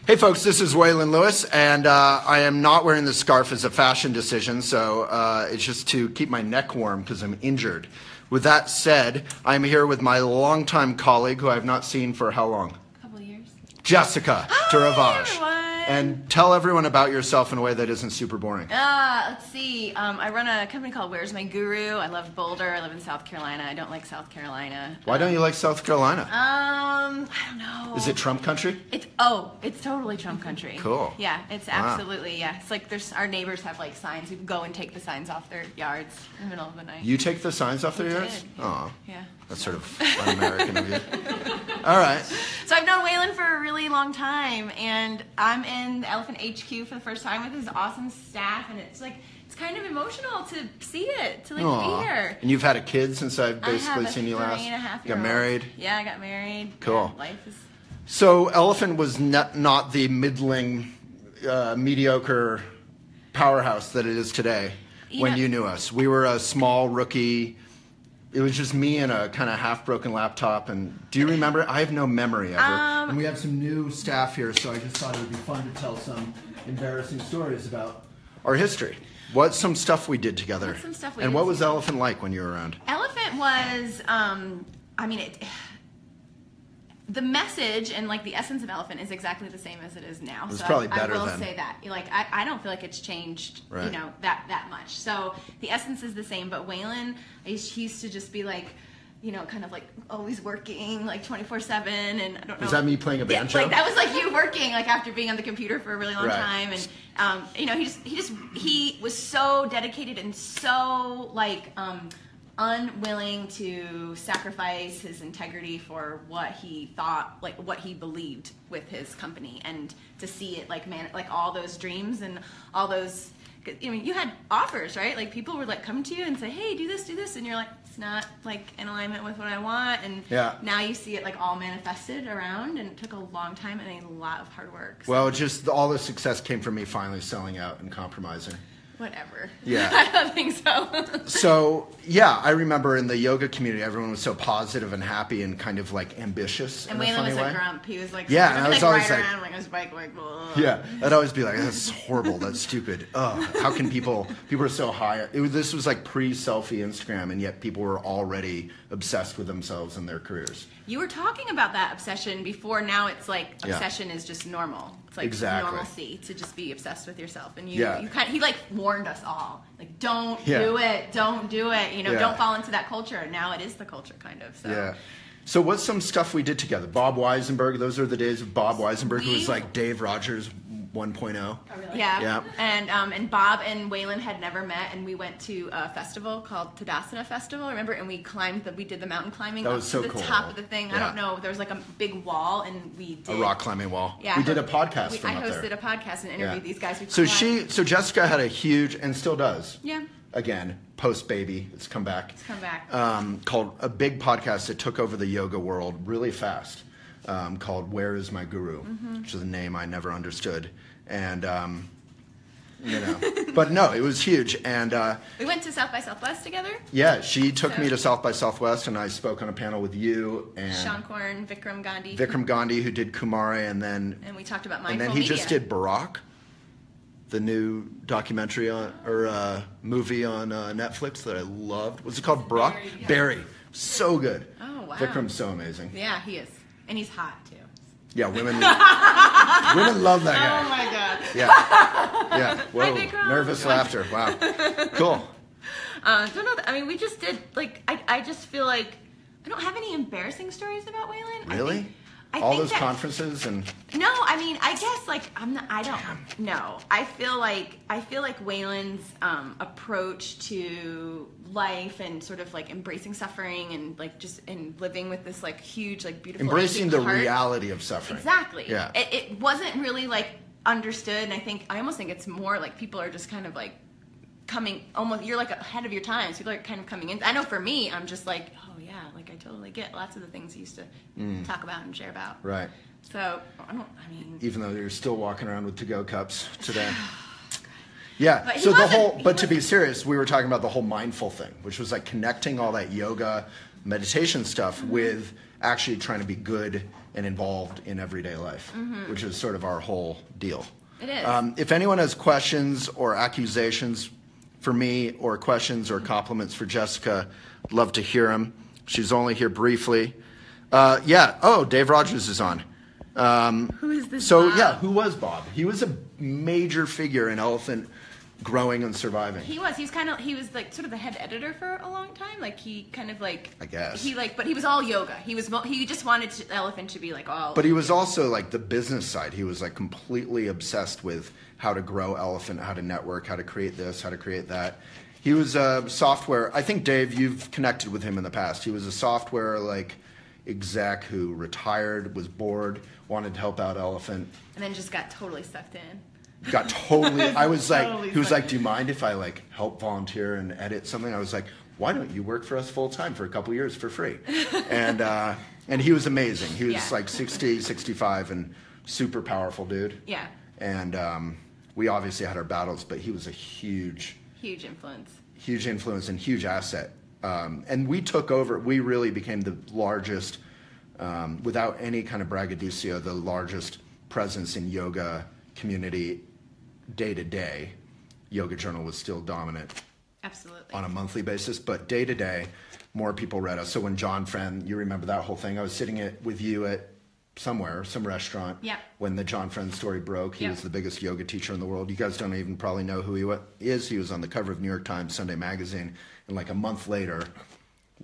Hey folks, this is Waylon Lewis, and I am not wearing this scarf as a fashion decision, so it's just to keep my neck warm because I'm injured. With that said, I'm here with my longtime colleague who I have not seen for how long? A couple of years. Jessica Taravage. Everyone. And tell everyone about yourself in a way that isn't super boring. Let's see. I run a company called Where's My Guru. I love Boulder. I live in South Carolina. I don't like South Carolina. Why don't you like South Carolina? I don't know. Is it Trump country? It's totally Trump country. Cool. Yeah, it's absolutely, yeah. It's like our neighbors have like signs. We go and take the signs off their yards in the middle of the night. You take the signs off their yards? Yeah. Oh. Yeah. That's sort of un-American of you. All right. So I've known Waylon for a really long time, and I'm in the Elephant HQ for the first time with his awesome staff, and it's kind of emotional to see it, to be here. And you've had a kid since I've basically seen you last? I have a 3.5-year-old. Got married? Yeah, I got married. Cool. Yeah, life is... So Elephant was not the middling, mediocre powerhouse that it is today when you knew us. We were a small rookie. It was just me and a kind of half-broken laptop. And do you remember? I have no memory ever. And we have some new staff here, so I just thought it would be fun to tell some embarrassing stories about our history. What's some stuff we did together? And what was Elephant like when you were around? Elephant was, the message and like the essence of Elephant is exactly the same as it is now. It's probably better I will then. say that. Like I don't feel like it's changed, right. that much. So the essence is the same, but Waylon, he used to just be like, kind of like always working like 24/7, and I don't know. Was that me playing a banjo? Yeah, like that was like you working like after being on the computer for a really long right. time, and he was so dedicated and so like unwilling to sacrifice his integrity for what he thought, like what he believed with his company, and to see it like all those dreams and all those. You had offers, right? Like people would like come to you and say, "Hey, do this," and you're like, "It's not like in alignment with what I want." And now you see it like all manifested around, and it took a long time and a lot of hard work. So. Well, just all the success came from me finally selling out and compromising. Whatever. Yeah. I don't think so. So, yeah, I remember in the yoga community, everyone was so positive and happy and kind of like ambitious in a funny way. And Waylon was a grump. He was like, yeah, and I was always like, around like a bike, like, yeah, I'd always be like, that's horrible, that's stupid. How can people are so high. This was like pre-selfie Instagram, and yet people were already obsessed with themselves and their careers. You were talking about that obsession before. Now it's like obsession is just normal. It's like normalcy to just be obsessed with yourself. And he like warned us all, like don't do it, don't do it. Don't fall into that culture. Now it is the culture, kind of. So. Yeah. So what's some stuff we did together? Bob Weisenberg. Those are the days of Bob Weisenberg, who was like Dave Rogers 1.0. Oh, really? Yeah. And Bob and Waylon had never met, and we went to a festival called Tadasana Festival, remember? And we did the mountain climbing up to the top of the thing. Yeah. I don't know. There was like a big wall, and we did a rock climbing wall. Yeah. We did a podcast from up there. I hosted a podcast and interviewed these guys. So Jessica had a huge, and still does. Yeah. Again, post baby, it's come back. Called a big podcast that took over the yoga world really fast. Called Where Is My Guru, which is a name I never understood. And, but no, it was huge. And we went to South by Southwest together? Yeah, she took me to South by Southwest, and I spoke on a panel with you and Sean Korn, Vikram Gandhi, who did Kumare, and we talked about mindful media. And then he just did Barack, the new documentary movie on Netflix that I loved. Was it called Barack? Barry. So good. Oh, wow. Vikram's so amazing. Yeah, he is. And he's hot, too. Yeah, women love that guy. Oh, my God. Yeah. Whoa, nervous laughter. Wow. Cool. Don't know. I mean, we just did, like, I just feel like I don't have any embarrassing stories about Waylon. Really? All those conferences and... No, I mean, I guess, like, I don't know. I feel like Waylon's approach to life and sort of, like, embracing suffering and, like, just living with this, like, huge, like, beautiful... Embracing the heart. Reality of suffering. Exactly. Yeah. It wasn't really, like, understood, and I almost think it's more, like, people are just kind of, like, coming, almost, you're, like, ahead of your times. People are kind of coming in. I know for me, I'm just, like... Yeah, like I totally get lots of the things he used to talk about and share about. Right. So, even though you're still walking around with to-go cups today. Yeah, so but to be serious, we were talking about the whole mindful thing, which was like connecting all that yoga, meditation stuff with actually trying to be good and involved in everyday life, which is sort of our whole deal. It is. If anyone has questions or accusations for me, or questions or compliments for Jessica, I'd love to hear them. She's only here briefly. Dave Rogers is on. Who is this So, Bob? who was Bob? He was a major figure in Elephant growing and surviving. He was like sort of the head editor for a long time. Like he kind of like, I guess. But he was all yoga. He just wanted Elephant to be like all. But he was also like the business side. He was like completely obsessed with how to grow Elephant, how to network, how to create this, how to create that. He was a software. I think, Dave, you've connected with him in the past. He was a software like exec who retired, was bored, wanted to help out Elephant. And then just got totally sucked in. Got totally. I was like, Totally he was sucked like, do you mind if I like help volunteer and edit something? I was like, why don't you work for us full time for a couple years for free? And he was amazing. He was like 60, 65 and super powerful dude. Yeah. And we obviously had our battles, but he was a huge influence. Huge influence and huge asset. And we took over. We really became the largest, without any kind of braggadocio, the largest presence in yoga community day to day. Yoga Journal was still dominant. Absolutely. On a monthly basis, but day to day, more people read us. So when John Friend, you remember that whole thing? I was sitting with you at some restaurant. Yeah. When the John Friend story broke, he was the biggest yoga teacher in the world. You guys don't even probably know who he is. He was on the cover of New York Times Sunday Magazine, and like a month later,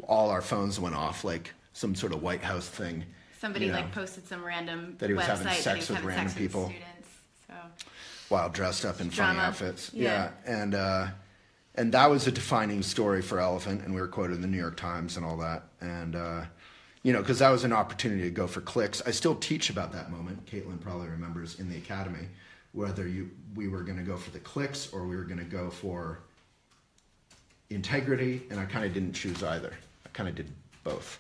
all our phones went off, like some sort of White House thing. Somebody like posted some random that he was website having sex with random people. Students, so. While dressed up in funny outfits. Yeah. And that was a defining story for Elephant, and we were quoted in the New York Times and all that. And, because that was an opportunity to go for clicks. I still teach about that moment. Caitlin probably remembers in the academy, whether we were going to go for the clicks or we were going to go for integrity, and I kind of didn't choose either. I kind of did both,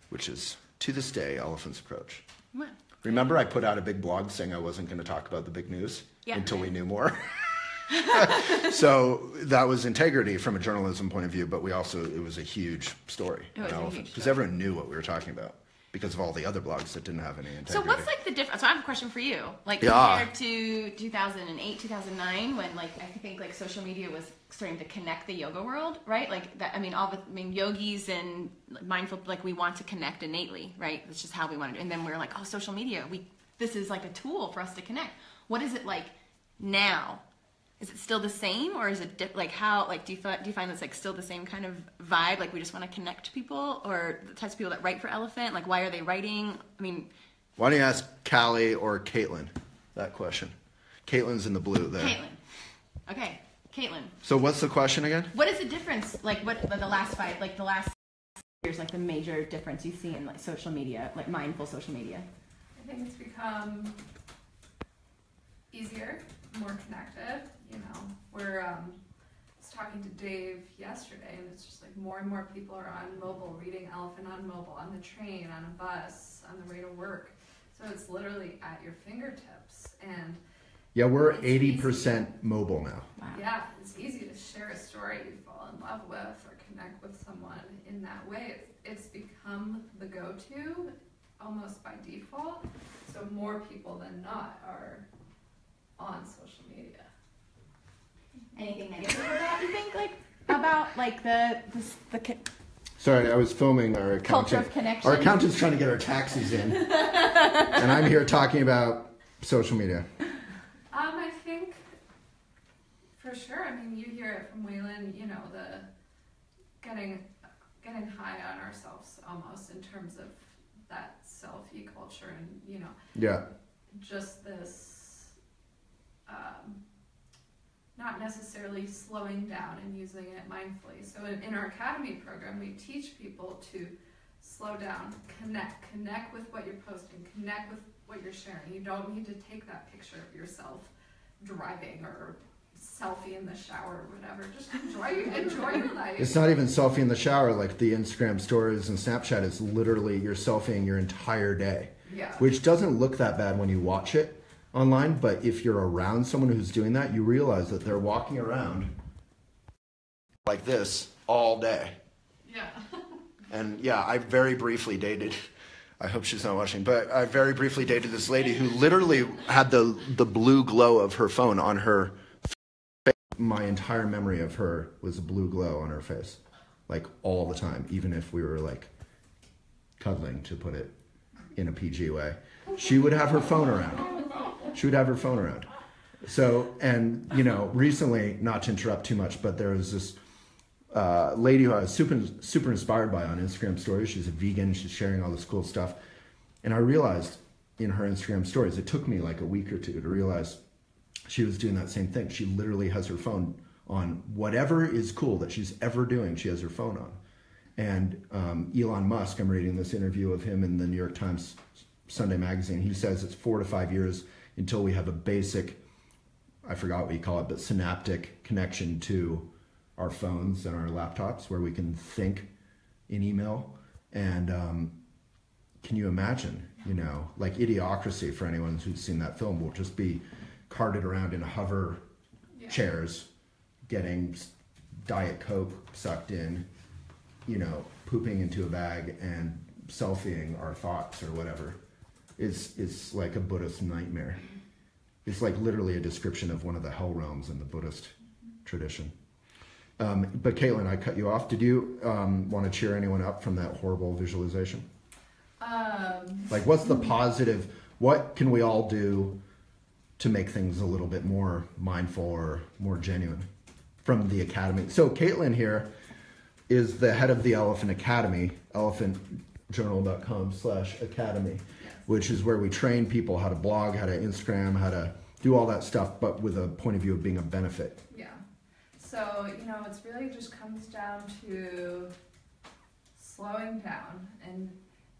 which is, to this day, Elephant's approach. What? Remember, I put out a big blog saying I wasn't going to talk about the big news until we knew more. So that was integrity from a journalism point of view, but it was a huge story. Because everyone knew what we were talking about because of all the other blogs that didn't have any integrity. So what's like the difference? So I have a question for you. Like compared to 2008, 2009, when like I think like social media was starting to connect the yoga world, right? Like that. Yogis and mindful, like we want to connect innately, right? That's just how we want to. And then we're like, oh, social media. This is like a tool for us to connect. What is it like now? Is it still the same, or is it do you find that's like still the same kind of vibe? Like we just want to connect people, or the types of people that write for Elephant? Like why are they writing? I mean, why don't you ask Callie or Caitlin that question? Caitlin's in the blue there. Caitlin. Okay, Caitlin. So what's the question again? What is the difference? Like what the last years, like the major difference you see in like social media, like mindful social media? I think it's become easier, more connected. We're I was talking to Dave yesterday, and it's just like more and more people are on mobile, reading Elephant on mobile, on the train, on a bus, on the way to work. So it's literally at your fingertips. And yeah, we're 80% mobile now. Wow. Yeah, it's easy to share a story you fall in love with or connect with someone in that way. It's become the go-to almost by default. So more people than not are on social media. Anything negative about that, you think, about the Sorry, I was filming our accountant. Culture of connection. Our accountant's trying to get our taxes in. And I'm here talking about social media. I think, for sure, you hear it from Waylon, the getting high on ourselves almost in terms of that selfie culture and, just this, not necessarily slowing down and using it mindfully. So in our academy program, we teach people to slow down, connect with what you're posting, connect with what you're sharing. You don't need to take that picture of yourself driving or selfie in the shower or whatever. Just enjoy your life. It's not even selfie in the shower, like the Instagram stories and Snapchat. It's literally you're selfieing your entire day. Yeah. Which doesn't look that bad when you watch it online, but if you're around someone who's doing that, you realize that they're walking around like this all day. Yeah. And yeah, I very briefly dated I hope she's not watching. But I very briefly dated this lady who literally had the blue glow of her phone on her face. My entire memory of her was a blue glow on her face, like all the time, even if we were like cuddling, to put it in a PG way. She would have her phone around. So, and recently, not to interrupt too much, but there was this lady who I was super inspired by on Instagram stories. She's a vegan. She's sharing all this cool stuff. And I realized in her Instagram stories, it took me like a week or two to realize she was doing that same thing. She literally has her phone on. Whatever is cool that she's ever doing, she has her phone on. And Elon Musk, I'm reading this interview of him in the New York Times Sunday magazine. He says it's 4 to 5 years until we have a basic, I forgot what you call it, but synaptic connection to our phones and our laptops where we can think in email. And can you imagine, like Idiocracy, for anyone who's seen that film, will just be carted around in hover chairs, getting Diet Coke sucked in, pooping into a bag and selfieing our thoughts or whatever. It's like a Buddhist nightmare. It's like literally a description of one of the hell realms in the Buddhist tradition. But Caitlin, I cut you off. Did you want to cheer anyone up from that horrible visualization? Like, what's the positive? What can we all do to make things a little bit more mindful or more genuine from the Academy? So Caitlin here is the head of the Elephant Academy, elephantjournal.com/academy, which is where we train people how to blog, how to Instagram, how to do all that stuff, but with a point of view of being a benefit. Yeah. So, it's really just comes down to slowing down and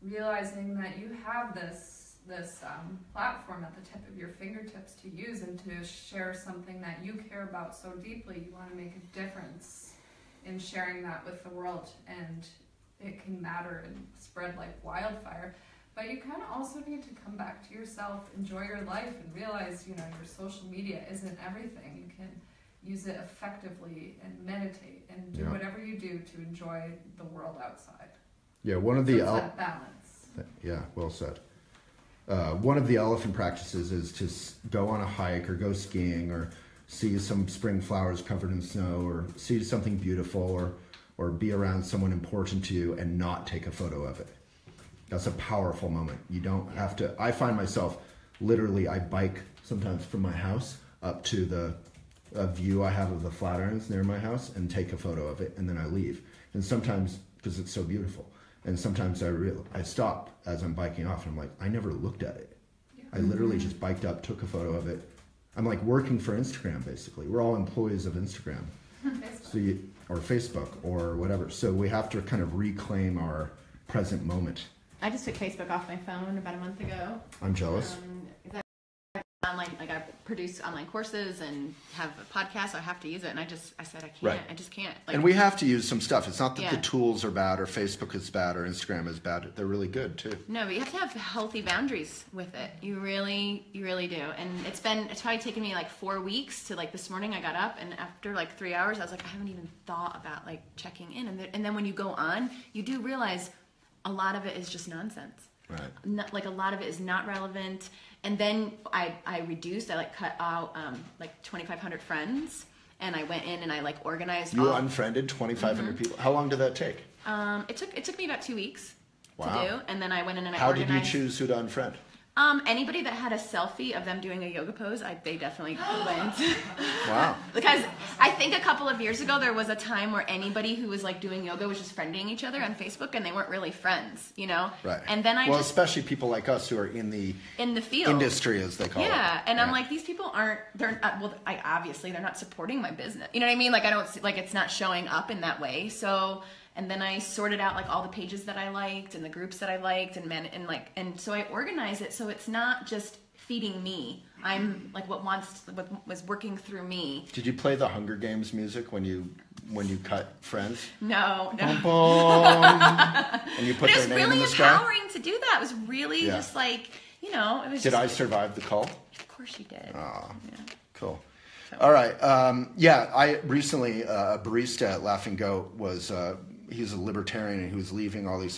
realizing that you have this platform at the tip of your fingertips to use and to share something that you care about so deeply. You want to make a difference in sharing that with the world, and it can matter and spread like wildfire. But you kind of also need to come back to yourself, enjoy your life, and realize, your social media isn't everything. You can use it effectively and meditate and do whatever you do to enjoy the world outside. Yeah, one of the that balance. Yeah, well said. One of the elephant practices is to go on a hike or go skiing or see some spring flowers covered in snow or see something beautiful or be around someone important to you and not take a photo of it. That's a powerful moment. You don't have to. I find myself literally, I bike sometimes from my house up to the view I have of the Flatirons near my house and take a photo of it, and then I leave. And sometimes, because it's so beautiful, and sometimes I stop as I'm biking off and I'm like, I never looked at it. I literally just biked up, took a photo of it. I'm like working for Instagram, basically. We're all employees of Instagram. Or Facebook or whatever. So we have to kind of reclaim our present moment. I just took Facebook off my phone about a month ago. I'm jealous. I produce online courses and have a podcast. So I have to use it, and I said I can't. Right. I just can't. And we have to use some stuff. It's not that the tools are bad or Facebook is bad or Instagram is bad. They're really good too. No, but you have to have healthy boundaries with it. You really do. And it's probably taken me like 4 weeks to this morning I got up, and after 3 hours I was like, I haven't even thought about checking in. And then when you go on, you do realize a lot of it is just nonsense. Right. A lot of it is not relevant. And then I reduced. I cut out 2,500 friends, and I went in and I organized. You unfriended 2,500 people. How long did that take? It took me about 2 weeks to Wow. do, and then I went in and I How organized. did you choose who to unfriend? Anybody that had a selfie of them doing a yoga pose, they definitely went. Wow. Because I think a couple of years ago there was a time where anybody who was doing yoga was just friending each other on Facebook, and they weren't really friends, Right. And then especially people like us who are in the field industry, as they call it. Yeah, and I'm like, these people obviously they're not supporting my business. You know what I mean? I don't see, it's not showing up in that way. So. And then I sorted out all the pages that I liked and the groups that I liked and so I organize it so it's not just feeding me. I'm what was working through me. Did you play the Hunger Games music when you cut friends? No. Bum, bum. And you put their name in the sky? It was really empowering to do that. It was really just it was. Did I survive the cult? Of course you did. Oh, yeah. Cool. All right. I recently, a barista at Laughing Goat was, he's a libertarian and he was leaving all these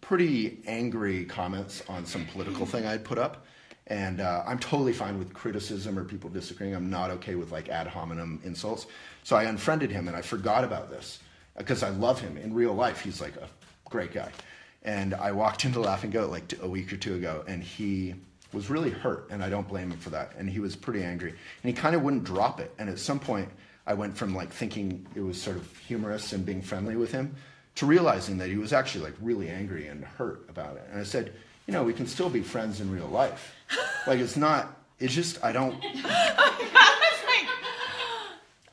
pretty angry comments on some political thing I'd put up. And I'm totally fine with criticism or people disagreeing. I'm not okay with like ad hominem insults. So I unfriended him and I forgot about this because I love him in real life. He's like a great guy. And I walked into Laughing Goat like a week or two ago, and he was really hurt, and I don't blame him for that. And he was pretty angry, and he kind of wouldn't drop it. And at some point, I went from like thinking it was sort of humorous and being friendly with him to realizing that he was actually like really angry and hurt about it. And I said, you know, we can still be friends in real life. Like it's just, I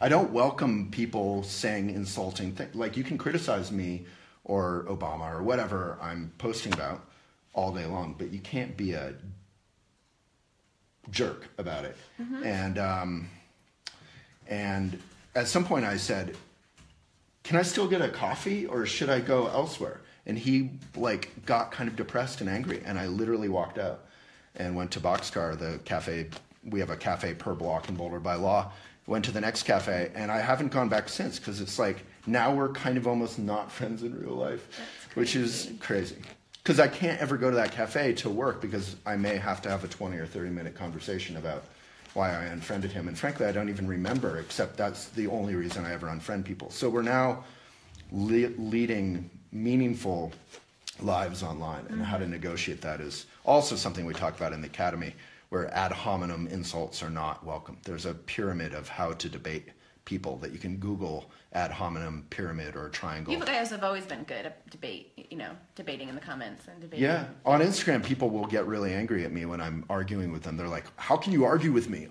don't welcome people saying insulting things. Like you can criticize me or Obama or whatever I'm posting about all day long, but you can't be a jerk about it. Mm-hmm. And at some point I said, can I still get a coffee or should I go elsewhere? And he like got kind of depressed and angry, and I literally walked out and went to Boxcar, the cafe. We have a cafe per block in Boulder by law. Went to the next cafe, and I haven't gone back since because it's like now we're kind of almost not friends in real life, which is crazy. Because I can't ever go to that cafe to work because I may have to have a 20 or 30-minute conversation about why I unfriended him. And frankly, I don't even remember, except that's the only reason I ever unfriend people. So we're now leading meaningful lives online, and how to negotiate that is also something we talk about in the academy, where ad hominem insults are not welcome. There's a pyramid of how to debate people that you can Google ad hominem pyramid or triangle. You guys have always been good at debating in the comments and debating. Yeah, on Instagram, people will get really angry at me when I'm arguing with them. They're like, how can you argue with me?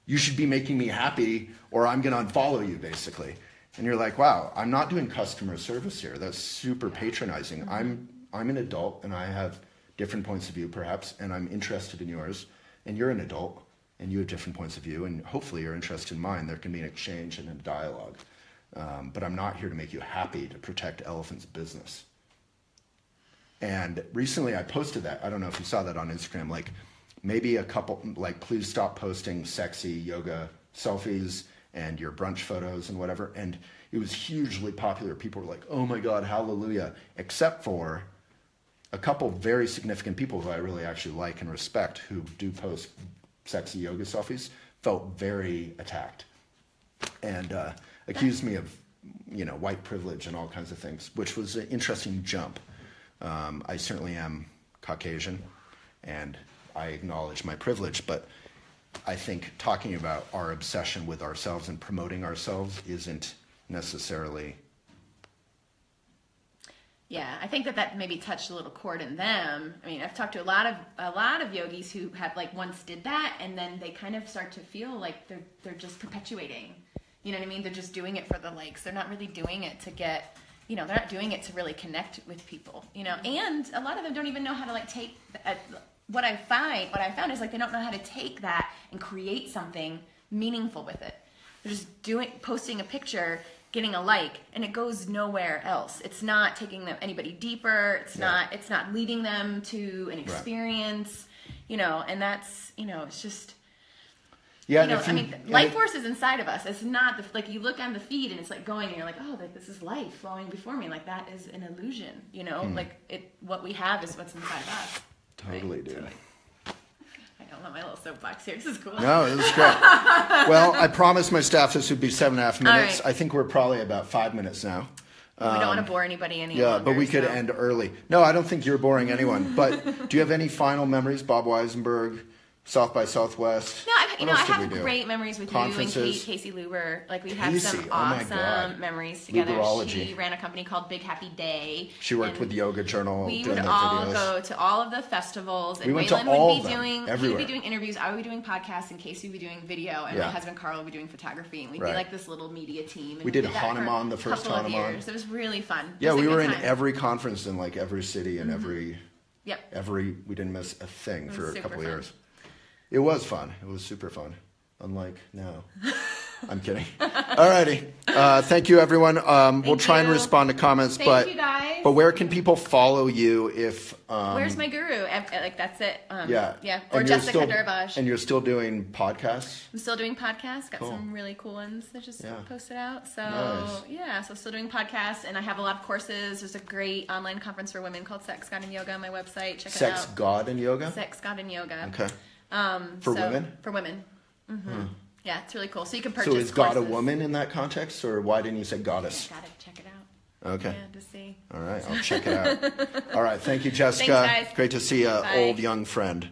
You should be making me happy or I'm going to unfollow you, basically. And you're like, wow, I'm not doing customer service here. That's super patronizing. Mm-hmm. I'm an adult and I have different points of view perhaps, and I'm interested in yours, and you're an adult and you have different points of view, and hopefully you're interested in mine. There can be an exchange and a dialogue. But I'm not here to make you happy to protect Elephant's business. And recently I posted that. I don't know if you saw that on Instagram, like maybe a couple, like please stop posting sexy yoga selfies and your brunch photos and whatever. And it was hugely popular. People were like, oh my God, hallelujah, except for a couple very significant people who I really actually like and respect who do post sexy yoga selfies felt very attacked and accused me of, white privilege and all kinds of things, which was an interesting jump. I certainly am Caucasian and I acknowledge my privilege, but I think talking about our obsession with ourselves and promoting ourselves isn't necessarily. Yeah, I think that maybe touched a little chord in them. I mean, I've talked to a lot of yogis who have like once did that, and then they kind of start to feel like they're just perpetuating. You know what I mean? They're just doing it for the likes. They're not really doing it to get, they're not doing it to really connect with people. And a lot of them don't even know how to like take. What I found is like they don't know how to take that and create something meaningful with it. They're just posting a picture, getting a like, and it goes nowhere else. It's not taking them anybody deeper. It's not leading them to an experience, and that's, it's just, life force is inside of us. It's not like you look on the feed and it's like going and you're like, oh, like this is life flowing before me. Like that is an illusion, what we have is what's inside of us. Totally, dude. I don't my little soapbox here. This is cool. No, this is great. Well, I promised my staff this would be 7.5 minutes. Right. I think we're probably about 5 minutes now. We don't want to bore anybody any longer. Yeah, but we could end early. No, I don't think you're boring anyone. But do you have any final memories? Bob Weisenberg, South by Southwest. No, I have great memories with you and Casey Luber. Like we have some awesome memories together. Luberology. She ran a company called Big Happy Day. She worked with Yoga Journal. We would all go to all of the festivals, and Waylon would be doing interviews. I would be doing podcasts, and Casey would be doing video, and my husband Carl would be doing photography, and we'd be like this little media team. And we did Hanuman, the first Hanuman. It was really fun. Yeah, we were in every conference in like every city and we didn't miss a thing for a couple of years. It was fun. It was super fun. Unlike now. I'm kidding. All righty. Thank you, everyone. We'll try and respond to comments. Thank you, guys. guys. But where can people follow you if... Where's my guru? Like, that's it. Yeah. Or Jessica Dervage. And you're still doing podcasts? I'm still doing podcasts. Got Cool. some really cool ones that just posted out. So, Nice. so still doing podcasts. And I have a lot of courses. There's a great online conference for women called Sex, God, and Yoga on my website. Check it out. Sex, God, and Yoga? Sex, God, and Yoga. Okay. For women? For women. Mm-hmm. Yeah, it's really cool. So you can purchase So is God a courses. woman in that context, or why didn't you say goddess? Gotta check it out. Okay. Yeah, to see. All right, I'll check it out. All right, thank you, Jessica. Thanks, guys. Great to see an Bye. old young friend.